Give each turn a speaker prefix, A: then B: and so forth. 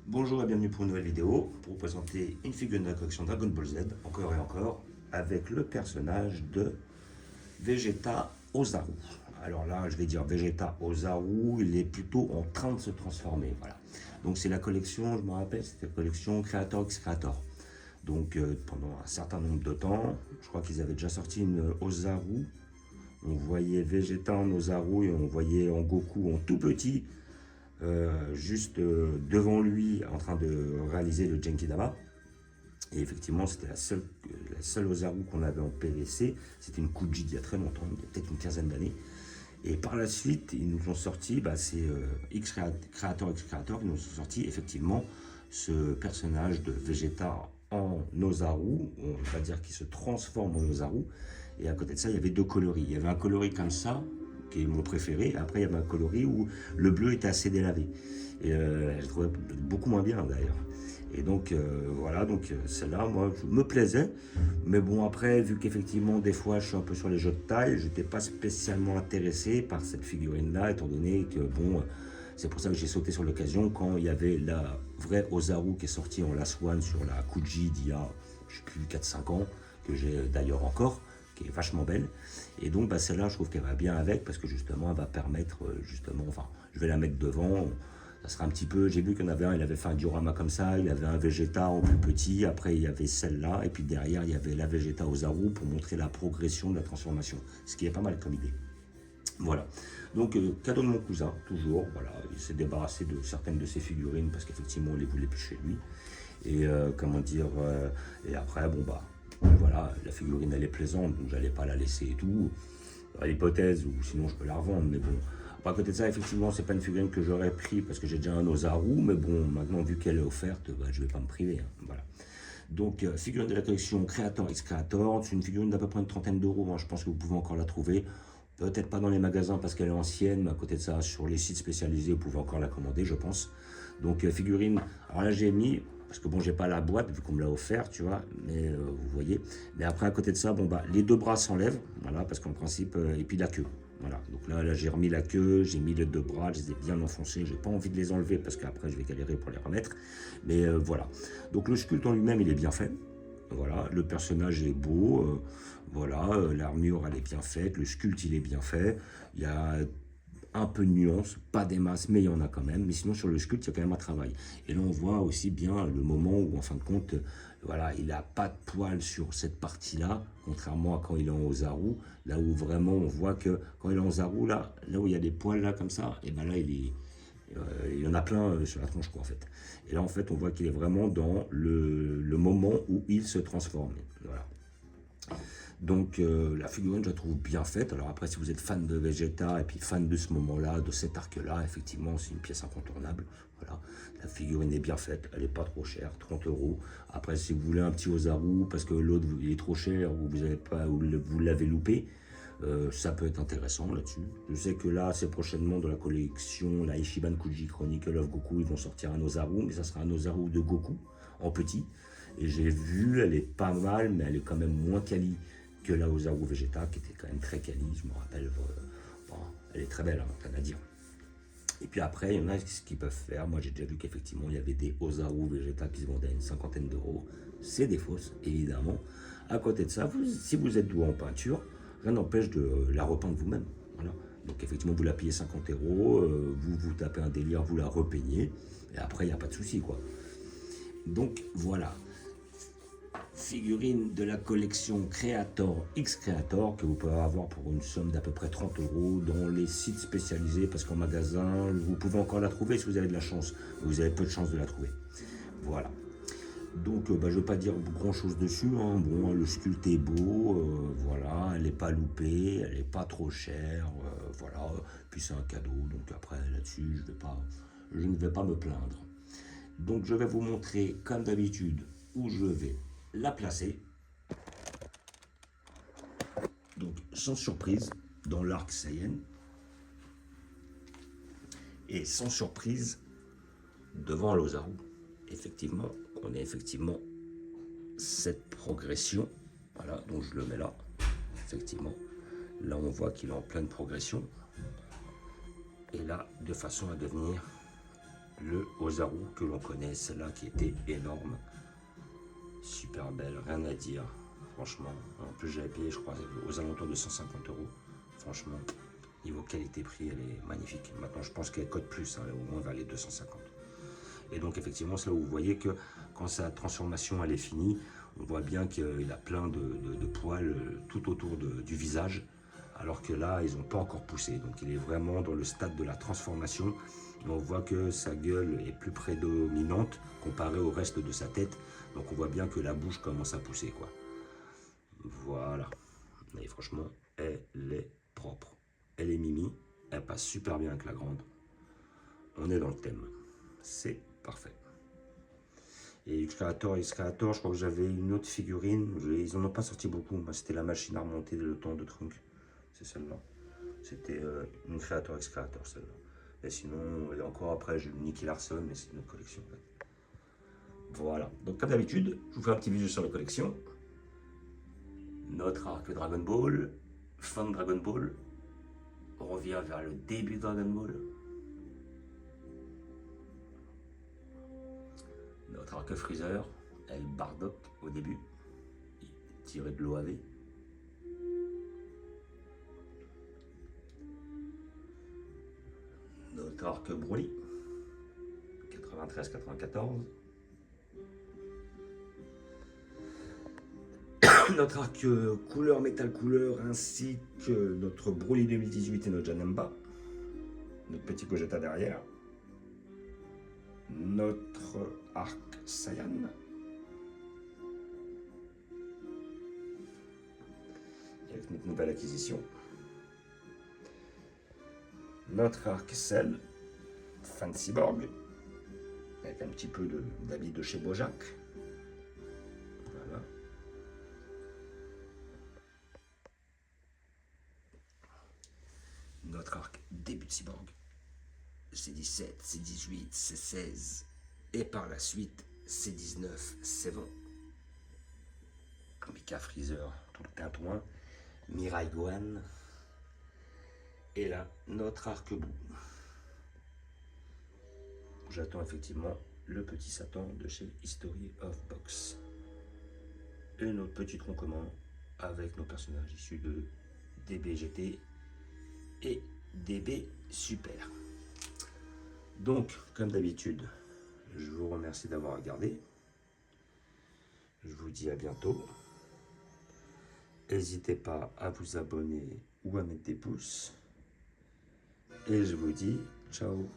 A: Bonjour et bienvenue pour une nouvelle vidéo pour vous présenter une figurine de la collection Dragon Ball Z, encore et encore, avec le personnage de Vegeta Ozaru. Alors là, je vais dire Vegeta Ozaru, il est plutôt en train de se transformer, voilà. Donc c'est la collection, je me rappelle, c'était la collection Creator X Creator. Donc pendant un certain nombre de temps, je crois qu'ils avaient déjà sorti une Ozaru. On voyait Vegeta en Ozaru et on voyait en Goku en tout petit, juste devant lui en train de réaliser le Genkidama. Et effectivement, c'était la seule Ozaru qu'on avait en PVC. C'était une Kuji d'il y a très longtemps, il y a peut-être une quinzaine d'années. Et par la suite, ils nous ont sorti, c'est Creator X Creator, ils nous ont sorti effectivement ce personnage de Vegeta en Ozaru, on va dire qu'il se transforme en Ozaru. Et à côté de ça, il y avait deux coloris. Il y avait un coloris comme ça, qui est mon préféré. Après, il y avait un coloris où le bleu était assez délavé. Et je trouvais beaucoup moins bien d'ailleurs. Et donc voilà, donc celle-là, moi, je me plaisait. Mais bon, après, vu qu'effectivement, des fois, je suis un peu sur les jeux de taille, je n'étais pas spécialement intéressé par cette figurine-là, étant donné que, bon, c'est pour ça que j'ai sauté sur l'occasion quand il y avait la vraie Ozaru qui est sortie en Last One sur la Kuji d'il y a, je sais plus, 4-5 ans, que j'ai d'ailleurs encore, qui est vachement belle. Et donc, celle-là, je trouve qu'elle va bien avec, parce que justement, elle va permettre, justement, enfin, je vais la mettre devant. Ça sera un petit peu, j'ai vu qu'il y en avait un, il avait fait un diorama comme ça, il y avait un Vegeta en plus petit, après il y avait celle-là, et puis derrière il y avait la Vegeta Ozaru pour montrer la progression de la transformation, ce qui est pas mal comme idée. Voilà, donc cadeau de mon cousin, toujours, voilà, il s'est débarrassé de certaines de ses figurines parce qu'effectivement on les voulait plus chez lui. Et comment dire, et après, voilà, la figurine elle est plaisante, donc j'allais pas la laisser et tout, à l'hypothèse, ou sinon je peux la revendre, mais bon. À côté de ça, effectivement, c'est pas une figurine que j'aurais pris parce que j'ai déjà un Ozaru, mais bon, maintenant, vu qu'elle est offerte, je vais pas me priver, hein, voilà. Donc, figurine de la collection Creator X Creator, c'est une figurine d'à peu près une trentaine d'euros, hein, je pense que vous pouvez encore la trouver. Peut-être pas dans les magasins parce qu'elle est ancienne, mais à côté de ça, sur les sites spécialisés, vous pouvez encore la commander, je pense. Donc, figurine, alors là, j'ai mis, parce que bon, j'ai pas la boîte, vu qu'on me l'a offert, tu vois, mais vous voyez. Mais après, à côté de ça, les deux bras s'enlèvent, voilà, parce qu'en principe, et puis la queue. Voilà, donc là j'ai remis la queue, j'ai mis les deux bras, je les ai bien enfoncés, j'ai pas envie de les enlever parce qu'après je vais galérer pour les remettre. Mais voilà, donc le sculpte en lui-même il est bien fait. Voilà, le personnage est beau, voilà, l'armure elle est bien faite, le sculpte il est bien fait, il y a un peu de nuance, pas des masses, mais il y en a quand même. Mais sinon, sur le sculpte, il y a quand même un travail. Et là, on voit aussi bien le moment où, en fin de compte, voilà, il n'a pas de poils sur cette partie-là, contrairement à quand il est en Ozaru, là où vraiment on voit que quand il est en Ozaru, là où il y a des poils là comme ça, et ben là, il y en a plein sur la tronche, quoi, en fait. Et là, en fait, on voit qu'il est vraiment dans le moment où il se transforme. Voilà. Donc la figurine, je la trouve bien faite. Alors après, si vous êtes fan de Vegeta et puis fan de ce moment-là, de cet arc-là, effectivement, c'est une pièce incontournable. Voilà. La figurine est bien faite, elle n'est pas trop chère, 30 euros. Après, si vous voulez un petit Ozaru, parce que l'autre, il est trop cher, ou vous avez pas, ou vous l'avez loupé, ça peut être intéressant là-dessus. Je sais que là, c'est prochainement dans la collection, la Ichiban Kuji Chronicle of Goku, ils vont sortir un Ozaru, mais ça sera un Ozaru de Goku, en petit. Et j'ai vu, elle est pas mal, mais elle est quand même moins quali que la Ozaru Vegeta, qui était quand même très quali, je me rappelle. Elle est très belle, hein, rien à dire. Et puis après, il y en a qui peuvent faire. Moi, j'ai déjà vu qu'effectivement, il y avait des Ozaru Vegeta qui se vendaient à une cinquantaine d'euros. C'est des fausses, évidemment. À côté de ça, si vous êtes doué en peinture, rien n'empêche de la repeindre vous-même. Voilà. Donc effectivement, vous la payez 50 euros, vous tapez un délire, vous la repeignez, et après, il n'y a pas de souci, quoi. Donc voilà, figurine de la collection Creator X Creator que vous pouvez avoir pour une somme d'à peu près 30 euros dans les sites spécialisés, parce qu'en magasin, vous pouvez encore la trouver si vous avez de la chance. Vous avez peu de chance de la trouver. Voilà. Donc, je ne vais pas dire grand chose dessus, hein. Bon, le sculpte est beau, voilà, elle n'est pas loupée, elle n'est pas trop chère, voilà. Puis c'est un cadeau, donc après là-dessus, je ne vais pas me plaindre. Donc, je vais vous montrer, comme d'habitude, où je vais la placer. Donc, sans surprise, dans l'arc Saiyan. Et sans surprise, devant l'Ozaru. Effectivement, on a effectivement cette progression. Voilà, donc je le mets là. Effectivement, là on voit qu'il est en pleine progression. Et là, de façon à devenir le Ozaru que l'on connaît, celle-là qui était énorme. Super belle, rien à dire. Franchement, en plus j'avais payé, je crois, aux alentours de 150 euros. Franchement, niveau qualité-prix, elle est magnifique. Maintenant, je pense qu'elle cote plus, hein, au moins vers les 250. Et donc, effectivement, c'est là où vous voyez que quand sa transformation elle est finie, on voit bien qu'il a plein de poils tout autour du visage, alors que là, ils n'ont pas encore poussé. Donc, il est vraiment dans le stade de la transformation. On voit que sa gueule est plus prédominante comparée au reste de sa tête. Donc, on voit bien que la bouche commence à pousser, quoi. Voilà. Et franchement, elle est propre. Elle est mimi. Elle passe super bien avec la grande. On est dans le thème. C'est parfait. Et X-Creator, je crois que j'avais une autre figurine. Ils n'en ont pas sorti beaucoup. C'était la machine à remonter le temps de Trunk. C'est celle-là. C'était une Creator X-Creator, celle-là. Mais sinon, et encore après, j'ai le Nicky Larson, mais c'est une autre collection. En fait. Voilà. Donc, comme d'habitude, je vous fais un petit visuel sur la collection. Notre arc Dragon Ball, fin de Dragon Ball. On revient vers le début de Dragon Ball. Notre arc Freezer, El Bardock au début, tiré de l'OAV. Notre arc Broly, 93-94. Notre arc couleur métal couleur ainsi que notre Broly 2018 et notre Janemba. Notre petit Gogeta derrière. Notre arc Saiyan. Avec notre nouvelle acquisition. Notre arc Cell, fan cyborg, avec un petit peu d'habit de chez Bojack. Voilà. Notre arc début de cyborg. C17, C18, C16 et par la suite C19, C20. Mika Freezer, tout le tintouin. Mirai Gohan. Et là, notre arc-bout. J'attends effectivement le petit Satan de chez History of Box. Et notre petit tronc commun avec nos personnages issus de DBGT et DB Super. Donc, comme d'habitude, je vous remercie d'avoir regardé. Je vous dis à bientôt. N'hésitez pas à vous abonner ou à mettre des pouces. Et je vous dis ciao.